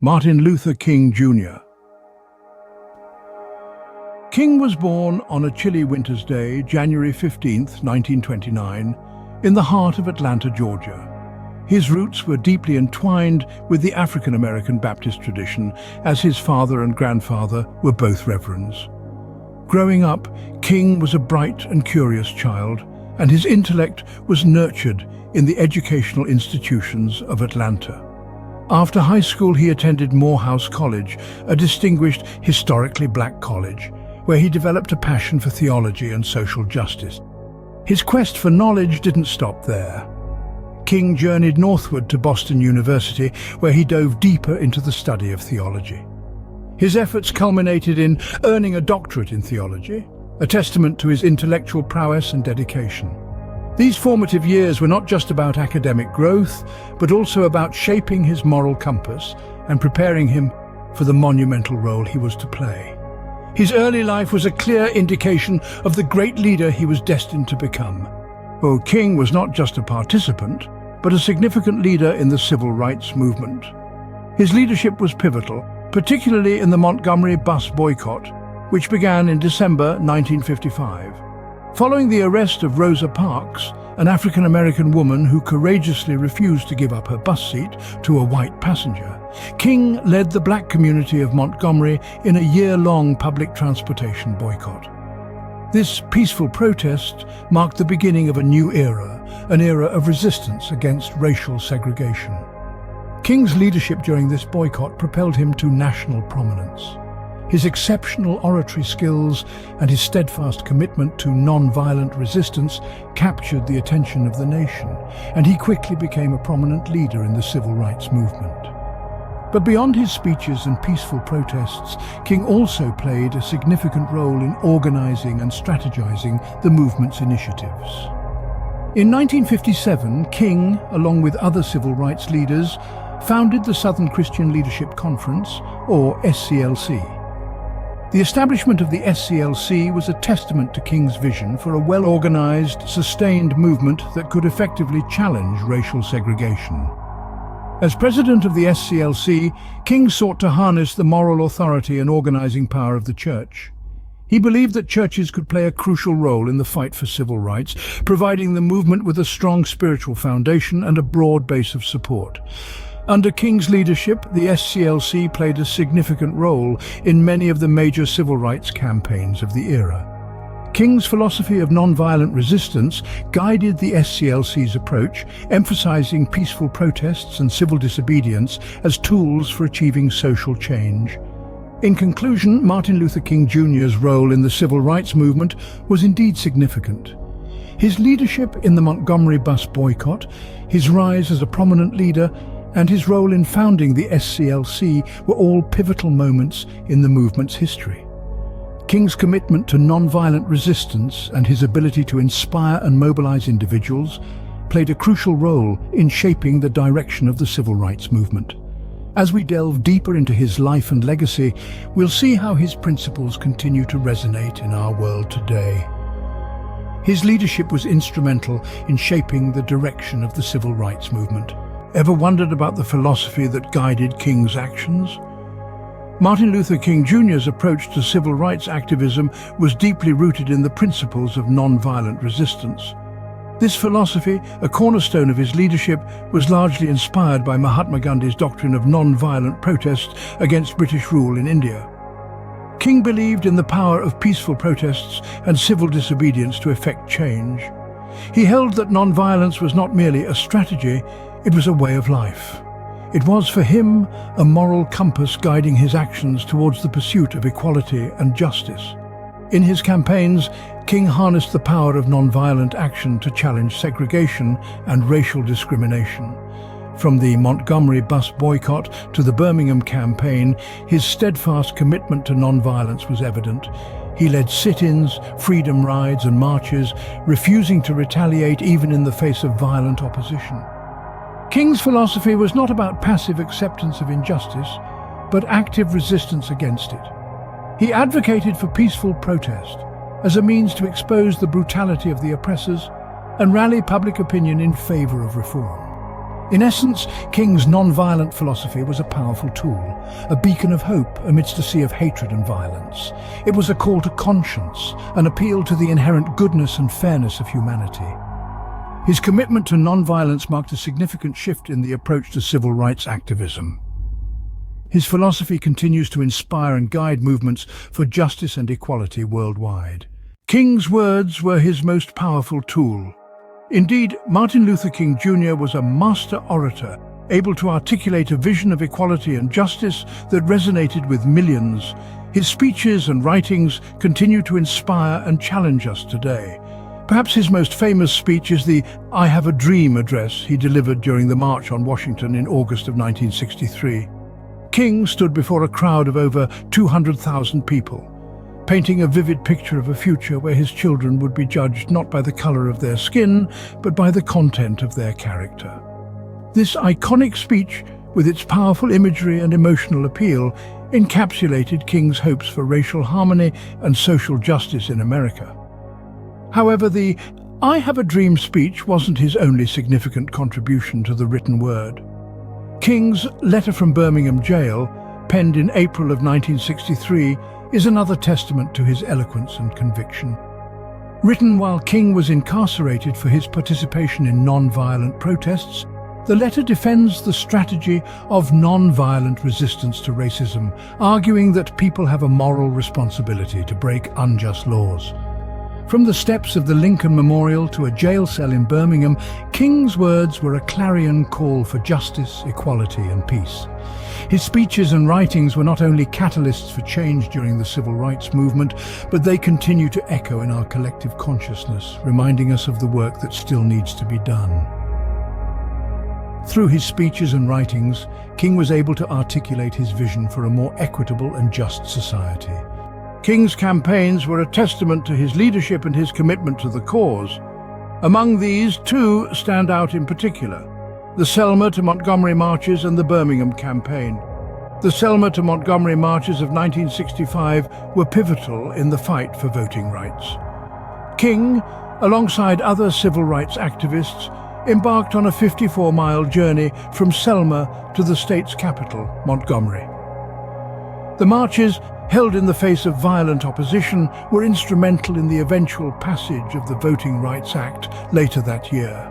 Martin Luther King Jr. King was born on a chilly winter's day, January 15, 1929, in the heart of Atlanta, Georgia. His roots were deeply entwined with the African-American Baptist tradition, as his father and grandfather were both reverends. Growing up, King was a bright and curious child, and his intellect was nurtured in the educational institutions of Atlanta. After high school, he attended Morehouse College, a distinguished, historically black college, where he developed a passion for theology and social justice. His quest for knowledge didn't stop there. King journeyed northward to Boston University, where he dove deeper into the study of theology. His efforts culminated in earning a doctorate in theology, a testament to his intellectual prowess and dedication. These formative years were not just about academic growth, but also about shaping his moral compass and preparing him for the monumental role he was to play. His early life was a clear indication of the great leader he was destined to become. Oh, King was not just a participant, but a significant leader in the civil rights movement. His leadership was pivotal, particularly in the Montgomery bus boycott, which began in December 1955. Following the arrest of Rosa Parks, an African-American woman who courageously refused to give up her bus seat to a white passenger, King led the black community of Montgomery in a year-long public transportation boycott. This peaceful protest marked the beginning of a new era, an era of resistance against racial segregation. King's leadership during this boycott propelled him to national prominence. His exceptional oratory skills and his steadfast commitment to nonviolent resistance captured the attention of the nation, and he quickly became a prominent leader in the civil rights movement. But beyond his speeches and peaceful protests, King also played a significant role in organizing and strategizing the movement's initiatives. In 1957, King, along with other civil rights leaders, founded the Southern Christian Leadership Conference, or SCLC. The establishment of the SCLC was a testament to King's vision for a well-organized, sustained movement that could effectively challenge racial segregation. As president of the SCLC, King sought to harness the moral authority and organizing power of the church. He believed that churches could play a crucial role in the fight for civil rights, providing the movement with a strong spiritual foundation and a broad base of support. Under King's leadership, the SCLC played a significant role in many of the major civil rights campaigns of the era. King's philosophy of nonviolent resistance guided the SCLC's approach, emphasizing peaceful protests and civil disobedience as tools for achieving social change. In conclusion, Martin Luther King Jr.'s role in the civil rights movement was indeed significant. His leadership in the Montgomery bus boycott, his rise as a prominent leader, and his role in founding the SCLC were all pivotal moments in the movement's history. King's commitment to nonviolent resistance and his ability to inspire and mobilize individuals played a crucial role in shaping the direction of the civil rights movement. As we delve deeper into his life and legacy, we'll see how his principles continue to resonate in our world today. His leadership was instrumental in shaping the direction of the civil rights movement. Ever wondered about the philosophy that guided King's actions? Martin Luther King Jr.'s approach to civil rights activism was deeply rooted in the principles of nonviolent resistance. This philosophy, a cornerstone of his leadership, was largely inspired by Mahatma Gandhi's doctrine of nonviolent protest against British rule in India. King believed in the power of peaceful protests and civil disobedience to effect change. He held that nonviolence was not merely a strategy, it was a way of life. It was, for him, a moral compass guiding his actions towards the pursuit of equality and justice. In his campaigns, King harnessed the power of nonviolent action to challenge segregation and racial discrimination. From the Montgomery bus boycott to the Birmingham campaign, his steadfast commitment to nonviolence was evident. He led sit-ins, freedom rides and marches, refusing to retaliate even in the face of violent opposition. King's philosophy was not about passive acceptance of injustice, but active resistance against it. He advocated for peaceful protest as a means to expose the brutality of the oppressors and rally public opinion in favor of reform. In essence, King's non-violent philosophy was a powerful tool, a beacon of hope amidst a sea of hatred and violence. It was a call to conscience, an appeal to the inherent goodness and fairness of humanity. His commitment to non-violence marked a significant shift in the approach to civil rights activism. His philosophy continues to inspire and guide movements for justice and equality worldwide. King's words were his most powerful tool. Indeed, Martin Luther King Jr. was a master orator, able to articulate a vision of equality and justice that resonated with millions. His speeches and writings continue to inspire and challenge us today. Perhaps his most famous speech is the "I Have a Dream" address he delivered during the March on Washington in August of 1963. King stood before a crowd of over 200,000 people, painting a vivid picture of a future where his children would be judged not by the color of their skin, but by the content of their character. This iconic speech, with its powerful imagery and emotional appeal, encapsulated King's hopes for racial harmony and social justice in America. However, the "I Have a Dream" speech wasn't his only significant contribution to the written word. King's letter from Birmingham jail, penned in April of 1963, is another testament to his eloquence and conviction. Written while King was incarcerated for his participation in non-violent protests, the letter defends the strategy of non-violent resistance to racism, arguing that people have a moral responsibility to break unjust laws. From the steps of the Lincoln Memorial to a jail cell in Birmingham, King's words were a clarion call for justice, equality, and peace. His speeches and writings were not only catalysts for change during the civil rights movement, but they continue to echo in our collective consciousness, reminding us of the work that still needs to be done. Through his speeches and writings, King was able to articulate his vision for a more equitable and just society. King's campaigns were a testament to his leadership and his commitment to the cause. Among these, two stand out in particular: the Selma to Montgomery marches and the Birmingham campaign. The Selma to Montgomery marches of 1965 were pivotal in the fight for voting rights. King, alongside other civil rights activists, embarked on a 54-mile journey from Selma to the state's capital, Montgomery. The marches, held in the face of violent opposition, were instrumental in the eventual passage of the Voting Rights Act later that year.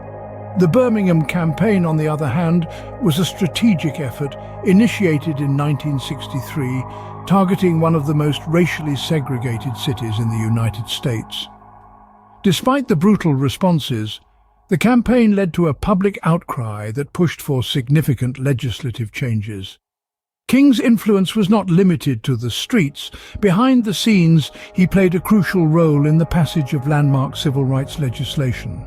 The Birmingham campaign, on the other hand, was a strategic effort initiated in 1963, targeting one of the most racially segregated cities in the United States. Despite the brutal responses, the campaign led to a public outcry that pushed for significant legislative changes. King's influence was not limited to the streets. Behind the scenes, he played a crucial role in the passage of landmark civil rights legislation.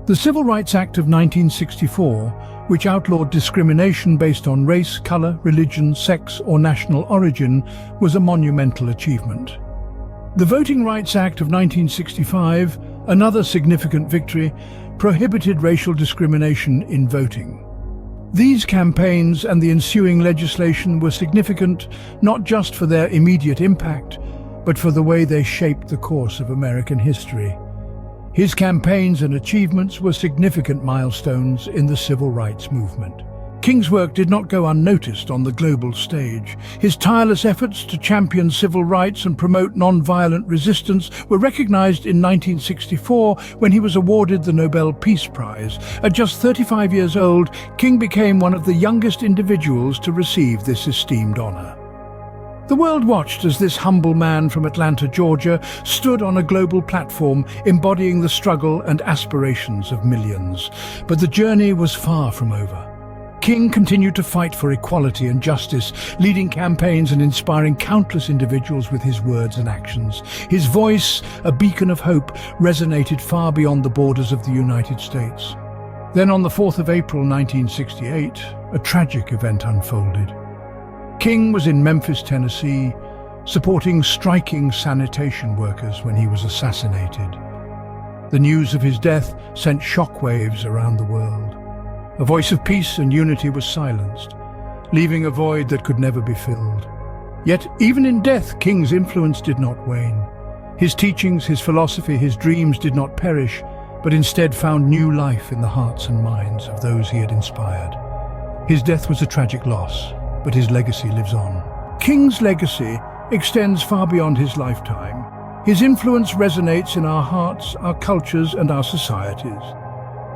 The Civil Rights Act of 1964, which outlawed discrimination based on race, color, religion, sex, or national origin, was a monumental achievement. The Voting Rights Act of 1965, another significant victory, prohibited racial discrimination in voting. These campaigns and the ensuing legislation were significant not just for their immediate impact, but for the way they shaped the course of American history. His campaigns and achievements were significant milestones in the civil rights movement. King's work did not go unnoticed on the global stage. His tireless efforts to champion civil rights and promote non-violent resistance were recognized in 1964 when he was awarded the Nobel Peace Prize. At just 35 years old, King became one of the youngest individuals to receive this esteemed honor. The world watched as this humble man from Atlanta, Georgia, stood on a global platform embodying the struggle and aspirations of millions. But the journey was far from over. King continued to fight for equality and justice, leading campaigns and inspiring countless individuals with his words and actions. His voice, a beacon of hope, resonated far beyond the borders of the United States. Then on the 4th of April 1968, a tragic event unfolded. King was in Memphis, Tennessee, supporting striking sanitation workers when he was assassinated. The news of his death sent shockwaves around the world. A voice of peace and unity was silenced, leaving a void that could never be filled. Yet, even in death, King's influence did not wane. His teachings, his philosophy, his dreams did not perish, but instead found new life in the hearts and minds of those he had inspired. His death was a tragic loss, but his legacy lives on. King's legacy extends far beyond his lifetime. His influence resonates in our hearts, our cultures, and our societies.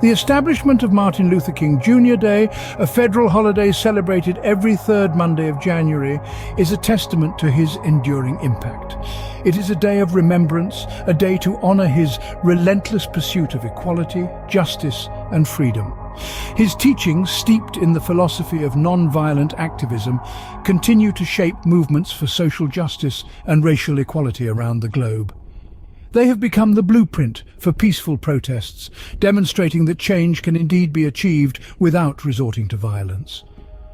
The establishment of Martin Luther King Jr. Day, a federal holiday celebrated every third Monday of January, is a testament to his enduring impact. It is a day of remembrance, a day to honor his relentless pursuit of equality, justice, and freedom. His teachings, steeped in the philosophy of nonviolent activism, continue to shape movements for social justice and racial equality around the globe. They have become the blueprint for peaceful protests, demonstrating that change can indeed be achieved without resorting to violence.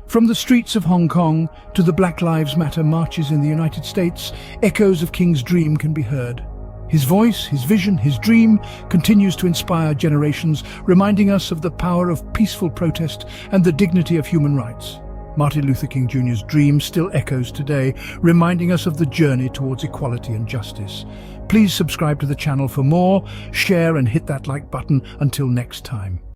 From the streets of Hong Kong to the Black Lives Matter marches in the United States, echoes of King's dream can be heard. His voice, his vision, his dream continues to inspire generations, reminding us of the power of peaceful protest and the dignity of human rights. Martin Luther King Jr.'s dream still echoes today, reminding us of the journey towards equality and justice. Please subscribe to the channel for more, share and hit that like button. Until next time.